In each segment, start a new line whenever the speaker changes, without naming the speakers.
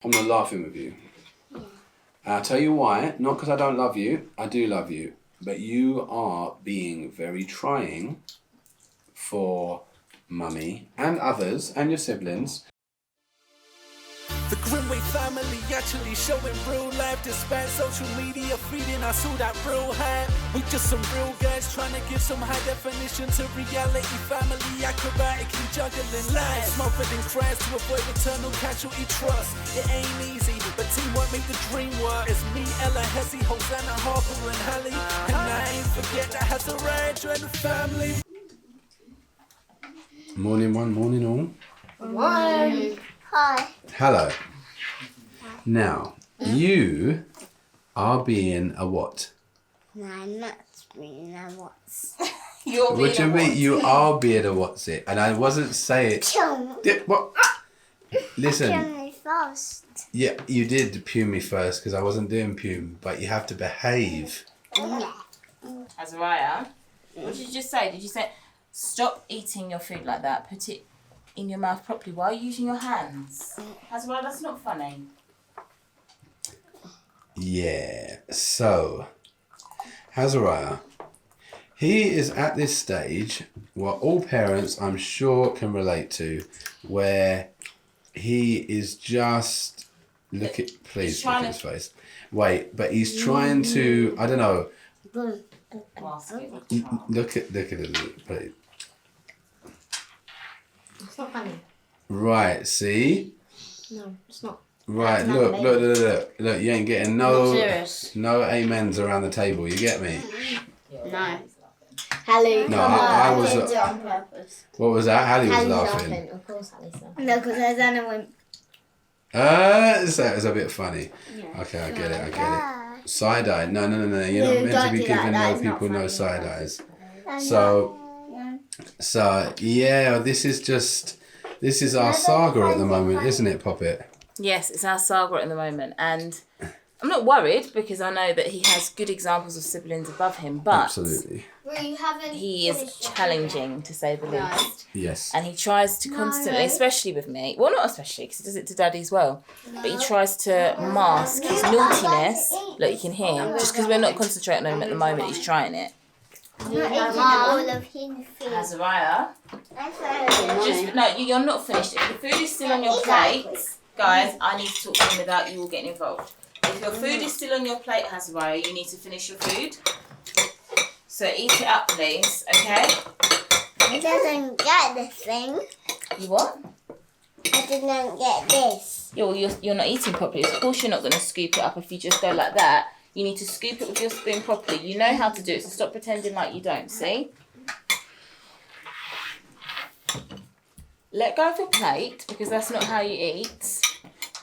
I'm not laughing with you. I'll tell you why. Not because I don't love you. I do love you. But you are being very trying for mummy and others and your siblings.
The Grimwade family actually showing real life despite social media feeding us all that real hype. We just some real guys trying to give some high definition to reality. Family acrobatically juggling life, smothered in crash to avoid eternal casualty trust. It ain't easy, but teamwork make the dream work. It's me, Ella, Hesse, Hosanna, Harper, and Hallie. And I ain't forget that has a rage and the family.
Morning one, morning all.
Morning. Hi.
Hello. Now, you are being a what?
No, I'm not being a what.
What do you mean? You are being a what's it? And I wasn't saying... What? Listen.
Kill me first.
Yeah, you did pume me first because I wasn't doing pume, but you have to behave.
Azariah, what did you just say? Did you say, stop eating your food like that, put it in your mouth properly while using your hands? Azariah, that's not funny.
Yeah, so, Azariah, he is at this stage, what all parents I'm sure can relate to, where he is just, please look at his face. Wait, but he's trying to, I don't know, look at it, please.
It's not funny.
Right, see?
No, it's not.
Right, look, you ain't getting no amens around the table, you get me?
No. Hallie,
no, I was.
did it on purpose.
What was that? Hallie was
Hallie's
laughing.
Of course, Hallie's laughing. No, because Hosanna went.
So it was a bit funny. Yeah. Okay, I get it. Side eye. No. You're not meant to be giving no people no side eyes. So yeah, this is our saga at the moment, isn't it, Poppet?
Yes, it's our saga at the moment, and I'm not worried because I know that he has good examples of siblings above him, but
absolutely,
he is challenging to say the least.
Yes.
And he tries to constantly, especially with me, well, not especially because he does it to Daddy as well, but he tries to mask his naughtiness. Look, you can hear him, just because we're not concentrating on him at the moment, he's trying it. Azariah, you're not finished. If the food is still on your plate, guys, I need to talk to him without you all getting involved. If your food is still on your plate, Azariah, you need to finish your food. So eat it up, please, okay?
I didn't get this thing.
You what?
I didn't get this.
You're not eating properly. Of course you're not going to scoop it up if you just go like that. You need to scoop it with your spoon properly. You know how to do it, so stop pretending like you don't, see? Let go of your plate, because that's not how you eat.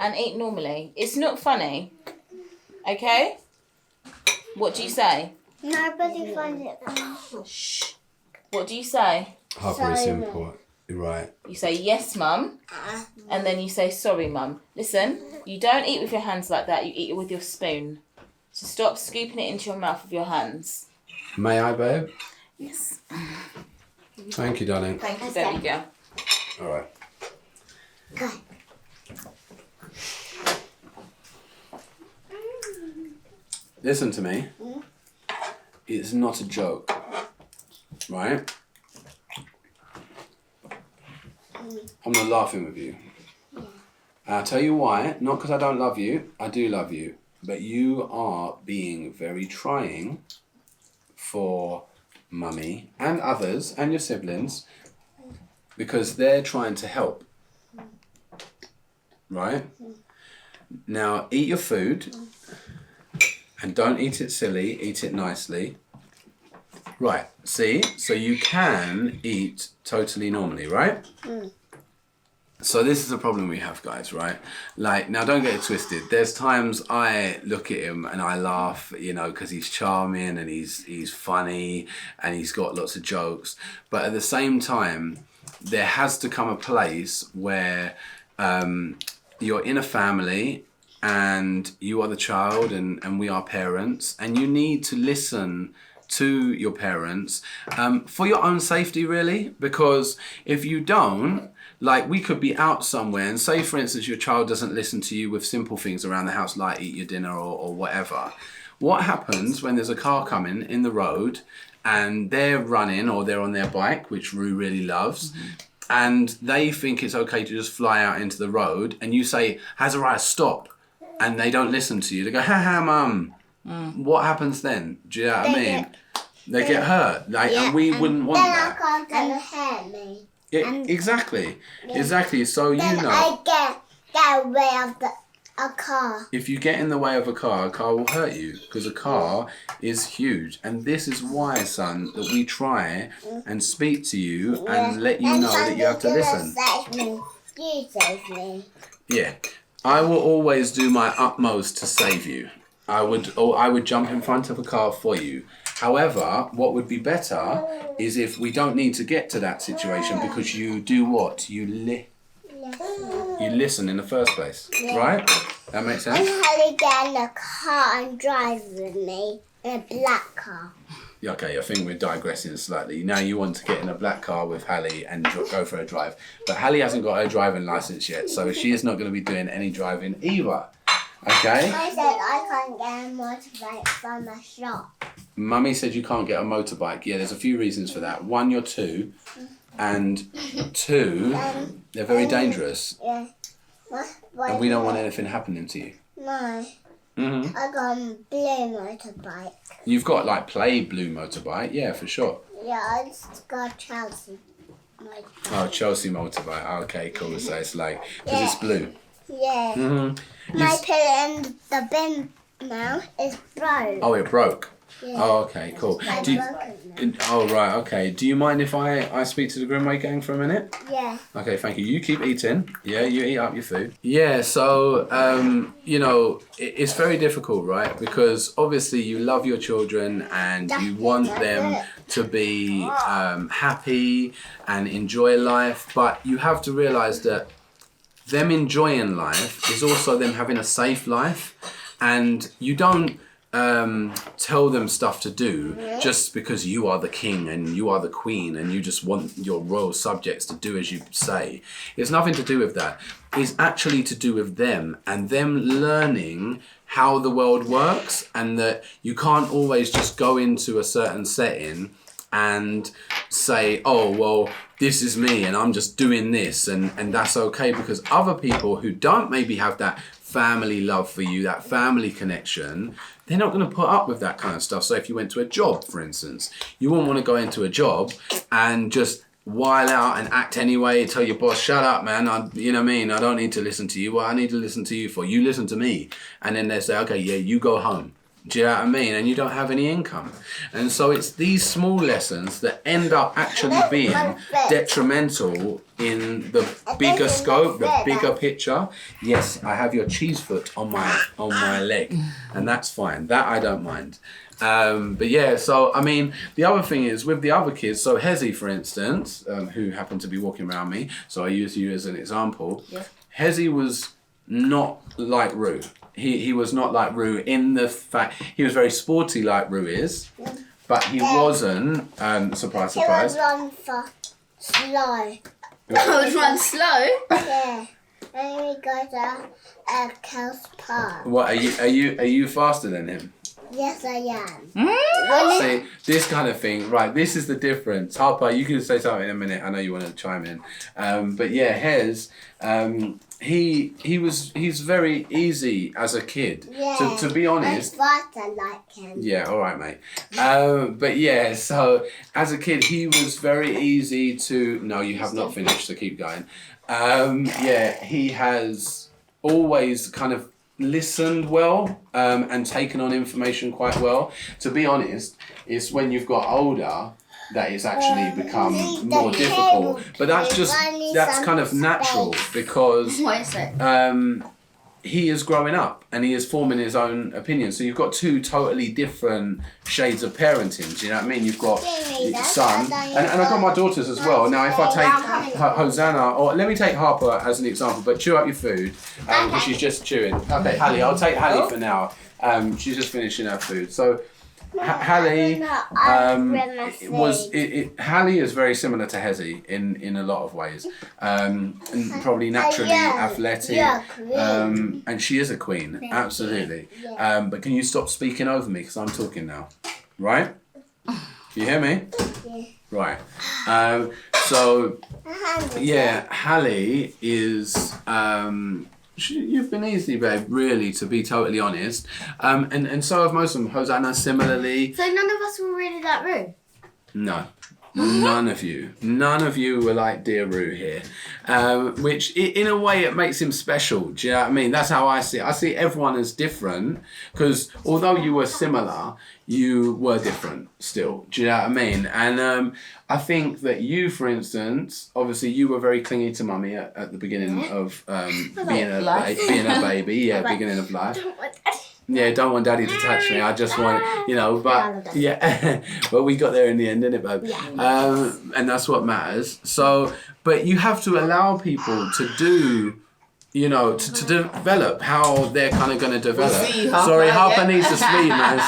And eat normally. It's not funny. Okay? What do you say?
Nobody finds it funny.
Shh. What do you say?
Harper is simple. Right.
You say, yes, Mum. And then you say, sorry, Mum. Listen, you don't eat with your hands like that. You eat it with your spoon. So stop scooping it into your mouth with your hands.
May I, babe?
Yes.
Thank you, darling.
Thank you, baby girl.
All right.
Go.
Listen to me. It's not a joke, right? I'm not laughing with you. I'll tell you why. Not because I don't love you. I do love you. But you are being very trying for mummy and others and your siblings because they're trying to help. Right? Now, eat your food and don't eat it silly, eat it nicely. Right, see? So you can eat totally normally, right? So this is a problem we have, guys, right? Like, now don't get it twisted. There's times I look at him and I laugh, you know, because he's charming and he's funny and he's got lots of jokes. But at the same time, there has to come a place where you're in a family and you are the child and we are parents and you need to listen to your parents for your own safety, really, because if you don't, like, we could be out somewhere and say, for instance, your child doesn't listen to you with simple things around the house like eat your dinner or whatever. What happens when there's a car coming in the road and they're running or they're on their bike, which Rue really loves, and they think it's okay to just fly out into the road, and you say, Hazariah, stop, and they don't listen to you. They go, ha ha, mum. What happens then? Do you know what I mean? They get hurt. Like, and we wouldn't want that.
Then I can't hurt me.
Yeah, exactly. So,
Then I get away of a car.
if you get in the way of a car will hurt you, because a car is huge. And this is why, son, that we try and speak to you and let you know that you have to listen.
Save me. You save me.
Yeah, I will always do my utmost to save you. I would jump in front of a car for you. However, what would be better is if we don't need to get to that situation, because you do what? You listen in the first place, right? That makes
And
sense?
Harry get in a car and drive with me in a black car.
Okay, I think we're digressing slightly. Now you want to get in a black car with Hallie and go for a drive. But Hallie hasn't got her driving license yet, so she is not going to be doing any driving either. Okay?
I said I can't get a motorbike from a shop.
Mummy said you can't get a motorbike. Yeah, there's a few reasons for that. One, you're 2. And 2, they're very dangerous.
Yeah.
And we don't want anything happening to you.
No.
Mm-hmm.
I got a blue motorbike.
You've got, like, play blue motorbike. Yeah, for sure.
Yeah, I just got Chelsea motorbike.
Oh, Chelsea motorbike. Okay, cool. So it's like, because it's blue.
Yeah.
Mm-hmm.
My pill in the bin now is broke.
Oh, it broke.
Yeah.
Oh, okay, cool.
It's
Do you,
broken now.
oh, right, okay. Do you mind if I speak to the Grimwade Gang for a minute?
Yeah.
Okay, thank you. You keep eating. Yeah, you eat up your food. Yeah, so, you know, it's very difficult, right? Because obviously you love your children and you want them to be happy and enjoy life. But you have to realise that them enjoying life is also them having a safe life. And you don't tell them stuff to do just because you are the king and you are the queen and you just want your royal subjects to do as you say. It's nothing to do with that. It's actually to do with them and them learning how the world works, and that you can't always just go into a certain setting and say, oh, well, this is me and I'm just doing this and that's okay, because other people who don't maybe have that family love for you, that family connection, they're not going to put up with that kind of stuff. So if you went to a job, for instance, you wouldn't want to go into a job and just while out and act anyway, tell your boss, shut up, man, you know what I mean, I don't need to listen to you. What I need to listen to you for? You listen to me. And then they say, okay, yeah, you go home. Do you know what I mean? And you don't have any income. And so it's these small lessons that end up actually being detrimental in the bigger scope, the bigger picture. Yes, I have your cheese foot on my leg, and that's fine. That I don't mind. But yeah, so I mean, the other thing is with the other kids, so Hezi, for instance, who happened to be walking around me, so I use you as an example. Yeah. Hezi was not like Rue. He was not like Rue in the fact he was very sporty like Rue is, but he wasn't. Surprise, surprise.
He was run for slow.
I would run slow.
Yeah. And we go to Kel's Park.
What are you faster than him?
Yes, I am.
See, this kind of thing, right? This is the difference. Harper, you can say something in a minute. I know you want to chime in, but yeah, Hez. He's very easy as a kid.
Yeah,
to be honest.
My father like him.
Yeah, all right, mate. But yeah, so as a kid, he was very easy to. No, you have not finished, so keep going. Yeah, he has always kind of listened well and taken on information quite well. To be honest, it's when you've got older that it's actually become more difficult. But that's kind of natural because he is growing up and he is forming his own opinion. So you've got two totally different shades of parenting. Do you know what I mean? You've got your son and I've got my daughters as well. Now if I take Hosanna, or let me take Harper as an example, but chew up your food because she's just chewing. Okay, Hallie, I'll take Hallie for now. She's just finishing her food. So Hallie
was
Hallie is very similar to Hezzy in a lot of ways, and probably naturally athletic, and she is a queen, absolutely. But can you stop speaking over me because I'm talking now, right? You hear me?
Yeah.
Right. So yeah, Hallie is. You've been easy, babe, really, to be totally honest. And so have most of them. Hosanna, similarly.
So none of us were really that rude?
No. None of you. None of you were like Dear Roo here. Which, in a way, it makes him special. Do you know what I mean? That's how I see it. I see everyone as different. Because although you were similar, you were different still. Do you know what I mean? And I think that you, for instance, obviously you were very clingy to mummy at the beginning of being a baby. Yeah, beginning of life. Yeah, don't want daddy to touch me. I just want, but yeah, but we got there in the end, didn't it, babe? Yeah. And that's what matters. So, but you have to allow people to do, to develop how they're kind of going to develop. Sorry, Harper needs to sleep, man.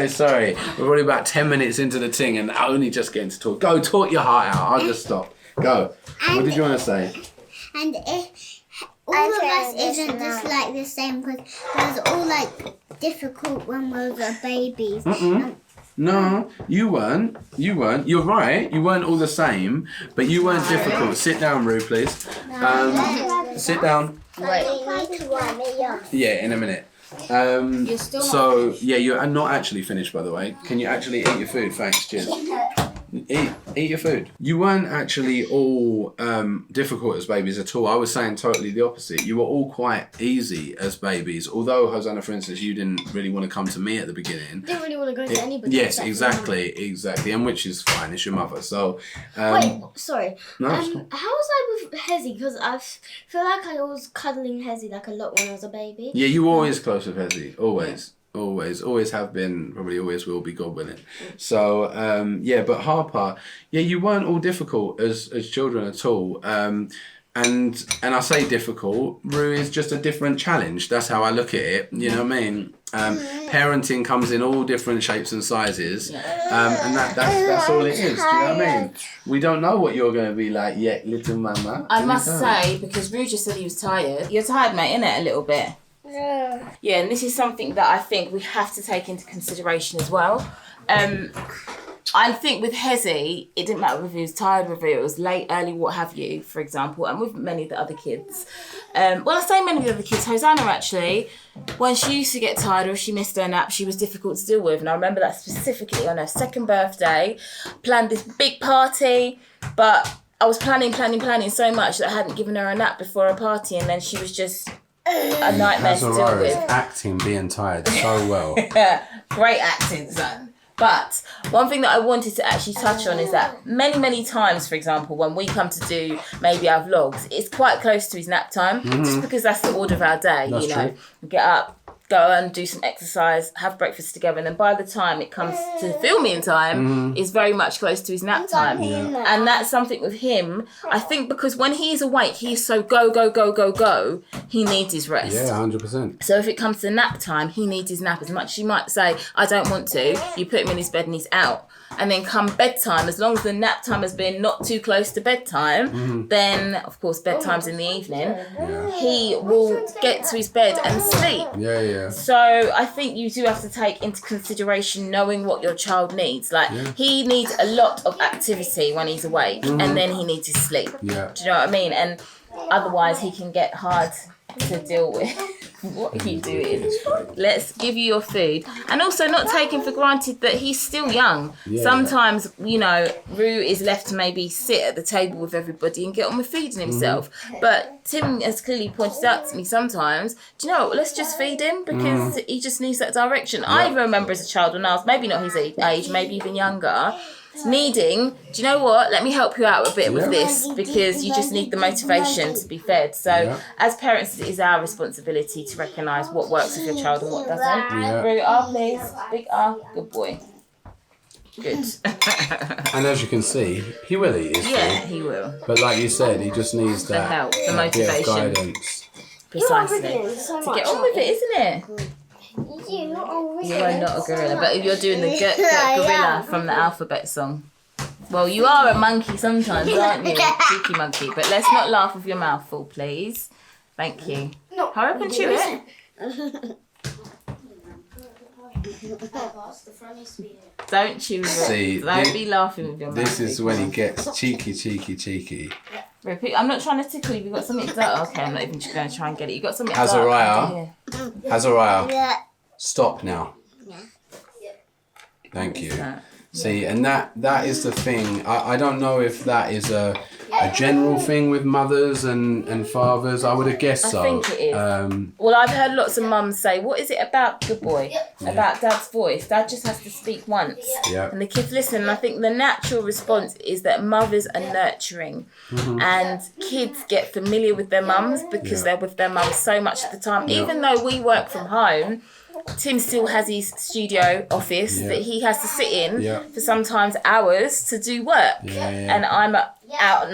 Sorry. We're already about 10 minutes into the thing and only just getting to talk. Go, talk your heart out. I'll just stop. Go. What did you want to say?
And if all of us isn't just like the same, because it was all like difficult when we were babies.
No, you weren't. You're right. You weren't all the same, but you weren't difficult. Sit down, Roo, please. Sit down. Yeah, in a minute.
You're still
so yeah, you're not actually finished, by the way. Can you actually eat your food? Thanks, cheers. Eat your food. You weren't actually all difficult as babies at all. I was saying totally the opposite. You were all quite easy as babies. Although, Hosanna, for instance, you didn't really want to come to me at the beginning.
Didn't really want to go to anybody.
Yes, exactly. And which is fine. It's your mother. So.
Wait, sorry.
No,
how was I with Hezzy? Because I feel like I was cuddling Hezzy like a lot when I was a baby.
Yeah, you were always close with Hezzy. Always have been, probably always will be, God willing. So but Harper, you weren't all difficult as children at all. And I say difficult, Roo is just a different challenge. That's how I look at it. You know what I mean? Parenting comes in all different shapes and sizes, and that's all it is. Do you know what I mean? We don't know what you're going to be like yet, little mama.
I must say, because Roo just said he was tired. You're tired, mate, innit? A little bit. Yeah, and this is something that I think we have to take into consideration as well. I think with Hezzy, it didn't matter if he was tired, whether it was late, early, what have you, for example, and with many of the other kids. I say many of the other kids, Hosanna actually, when she used to get tired or if she missed her nap, she was difficult to deal with. And I remember that specifically on her second birthday, planned this big party, but I was planning so much that I hadn't given her a nap before a party, and then she was just a nightmare to deal with.
Acting being tired so well.
Great acting, son. But one thing that I wanted to actually touch on is that many times, for example, when we come to do maybe our vlogs, it's quite close to his nap time, just because that's the order of our day.
That's true.
We get up, go and do some exercise, have breakfast together, and then by the time it comes to filming time, it's very much close to his nap time. And that's something with him, I think, because when he's awake, he's so go, he needs his rest.
Yeah, 100%.
So if it comes to nap time, he needs his nap. As much as you might say, I don't want to, you put him in his bed and he's out. And then come bedtime, as long as the nap time has been not too close to bedtime, then, of course, bedtime's in the evening, he will get to his bed and sleep.
Yeah.
So I think you do have to take into consideration knowing what your child needs. Like, he needs a lot of activity when he's awake, and then he needs his sleep.
Yeah.
Do you know what I mean? And otherwise, he can get hard to deal with. What are you doing? Let's give you your food. And also not taking for granted that he's still young.
Yeah.
Sometimes, Roo is left to maybe sit at the table with everybody and get on with feeding himself. But Tim has clearly pointed out to me sometimes, do you know what, let's just feed him because he just needs that direction. I even remember as a child when I was maybe not his age, maybe even younger, needing, do you know what, let me help you out a bit with this, because you just need the motivation to be fed. So as parents, it is our responsibility to recognise what works with your child and what doesn't. Roo, R please, big R, good boy. Good.
And as you can see, he will eat his food.
He will.
But like you said, he just needs that
help, the
bit of
motivation.
guidance.
Precisely. To get on with it, isn't it?
You are
You are not a gorilla, but you're doing the
I
gorilla
am.
from the alphabet song. Well, you are a monkey sometimes, aren't you? Cheeky monkey. But let's not laugh with your mouth full, please. Thank you.
No.
Hurry up and chew it. Don't chew it.
See,
Don't be laughing with your mouth.
This is when he gets cheeky.
Repeat. I'm not trying to tickle you. You've got something dark. Okay, I'm not even going to try and get it. You've got something dark.
Azariah,
Yeah.
stop now. Thank you. See, and that is the thing. I don't know if that is a general thing with mothers and fathers. I would have guessed so.
I think it is. Well, I've heard lots of mums say, what is it about good boy? About dad's voice? Dad just has to speak once.
Yeah.
And the kids listen. And I think the natural response is that mothers are nurturing. And kids get familiar with their mums because they're with their mums so much of the time. Even though we work from home, Tim still has his studio office that he has to sit in for sometimes hours to do work. And I'm I'm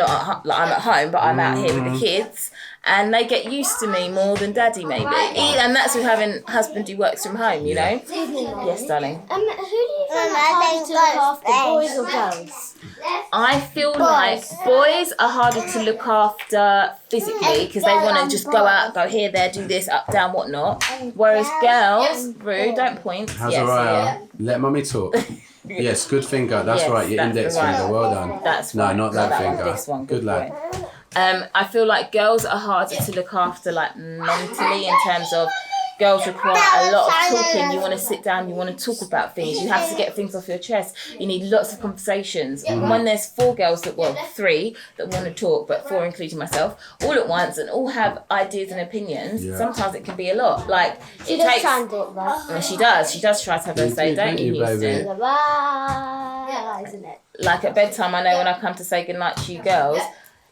at home, but I'm out here with the kids. And they get used to me more than daddy maybe. And that's with having a husband who works from home, you know? Yes, darling.
Who do you think harder to look after, boys or girls?
I feel like boys are harder to look after physically because they want to just go out, go here, there, do this, up, down, whatnot. Whereas girls, Rue, don't point.
Azariah, let mummy talk. Yes, good finger. That's right, your index finger. Well done.
That's
no,
right.
not that finger.
This one.
Good lad.
boy. I feel like girls are harder to look after, like mentally, in terms of girls require a lot of talking. You want to sit down, you want to talk about things, you have to get things off your chest. You need lots of conversations. And when there's 4 girls that, well, 3 that want to talk, but 4 including myself, all at once and all have ideas and opinions, sometimes it can be a lot. Like,
She does try and do it, though.
well, she does try to have her say, don't you, Houston?
Bye, isn't it?
Like at bedtime, I know when I come to say goodnight to you girls,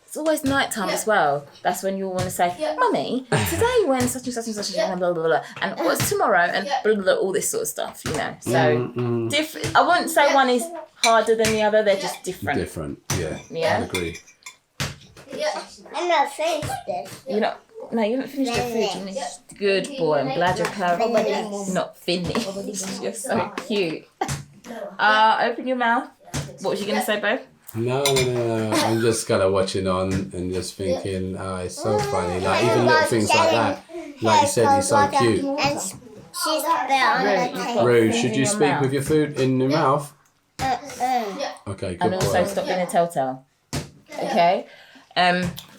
it's always night time as well. That's when you all want to say, Mummy, today when such and such and such and blah, blah, blah, and what's tomorrow, and blah, blah, blah, all this sort of stuff, you know. So, different. I wouldn't say one is harder than the other, they're just different.
Yeah. I agree.
I'm not finished this.
You're not, no, you haven't finished your food. You need, good boy, I'm glad you're not finished. You're so cute. Open your mouth. What was you going to say, Bo?
No. I'm just kind of watching on and just thinking, it's so funny. Like, even little things like that. Like you said, he's so cute.
And she's a bit on the table.
Rue, should you speak with your food in your mouth? Okay, good
And also
boy.
stop being a telltale. Okay?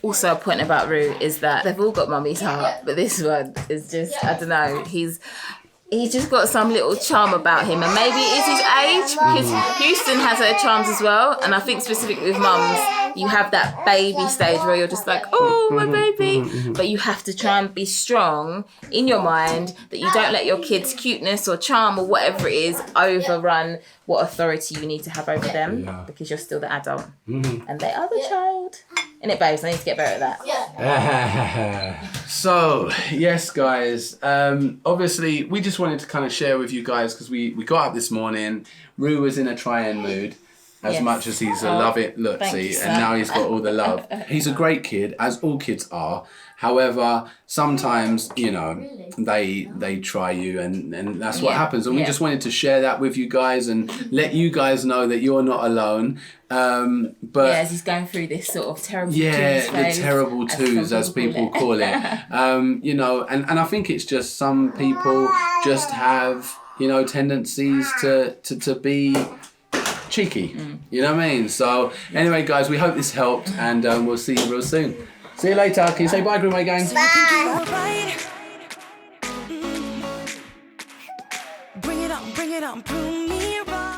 Also a point about Rue is that they've all got mummy's heart, but this one is just, I don't know, he's just got some little charm about him, and maybe it is his age, because Houston has her charms as well, and I think specifically with mums, you have that baby stage where you're just like, oh, my baby, but you have to try and be strong in your mind that you don't let your kid's cuteness or charm or whatever it is overrun what authority you need to have over them, because you're still the adult, and they are the child. Innit, babes? I need to get better at that.
So, yes, guys. Obviously, we just wanted to kind of share with you guys because we got up this morning. Rue was in a try-and mood as much as he's a love it. Look,
thank
see,
you,
and now he's got all the love. He's a great kid, as all kids are. However, sometimes, you know, they try you and that's what happens. And we just wanted to share that with you guys and let you guys know that you're not alone. But
as he's going through this sort of terrible
the
phase,
terrible twos, as people call it. You know, and I think it's just some people just have, you know, tendencies to be cheeky. You know what I mean? So anyway, guys, we hope this helped, and we'll see you real soon. See you later. Can you say bye, Grimwade Gang?
Bring it on, prove me right.